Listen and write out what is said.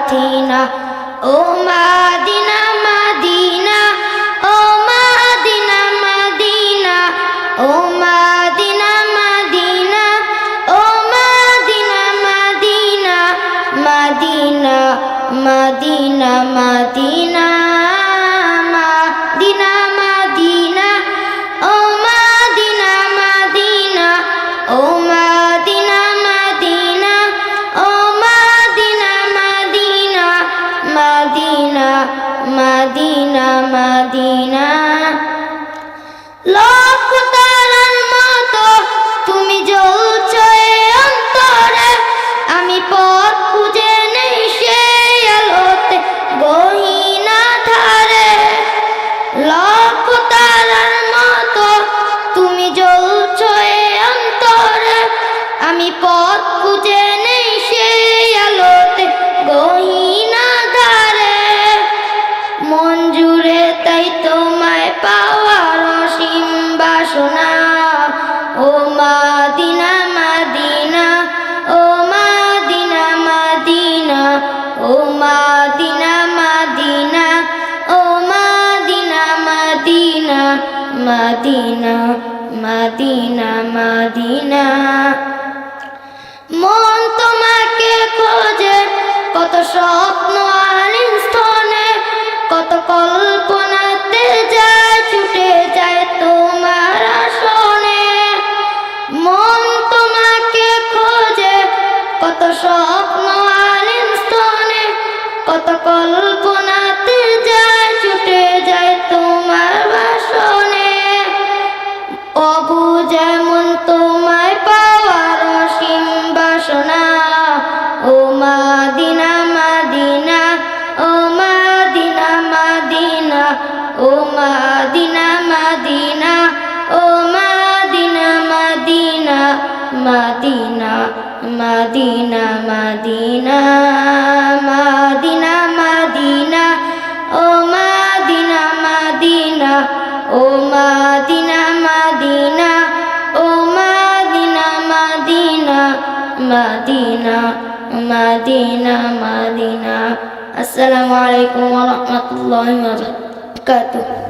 পাঠিনা। ও মদিনা মদিনা, ও মদিনা মদিনা, ও মদিনা মদিনা, ও মদিনা মদিনা, মদিনা মদিনা মদিনা, মদিনা মদিনা, ও মদিনা মদিনা, ও মদিনা মদিনা, ও মদিনা মদিনা, মদিনা মদিনা মদিনা। লক্ষ তারার মতো তুমি জ্বলছো এ অন্তরে, আমি পথ খুঁজে নেই সেই আলোতে গহীনা ধারে। লক্ষ তারার মতো তুমি জ্বলছো এ অন্তরে, আমি পথ খুঁজে নেই সেই আলোতে গহীনা ধারে। মন জুড়ে তাই তোমায় পাওয়ার অসীম বাসনা। ও মদিনা মদিনা, ও মদিনা মদিনা, ও মদিনা মদিনা, ও মদিনা মদিনা, মদিনা মদিনা মদিনা। মন তোমাকে খোঁজে কত স্বপ্ন আর স্তনে, কত কল্পনাতে যায় ছুটে যায় তোমার আসনে। মন তোমাকে খোঁজে কত স্বপ্ন আর স্তনে, কত কল্পনাতে যায় ছুটে যায় তোমার বাসনে। অবুঝ যেমন তোমায় পাওয়ার অসীম বাসনা। ও মদিনা মদিনা, ও মদিনা মদিনা, ও মদিনা মদিনা, ও মদিনা মদিনা, মদিনা মদিনা মদিনা, মদিনা মদিনা, ও মদিনা মদিনা, ও মদিনা মদিনা, ও মদিনা মদিনা, মদিনা মদিনা মদিনা। আসসালামু আলাইকুম ওয়া রাহমাতুল্লাহি ওয়া বারাকাতুহু।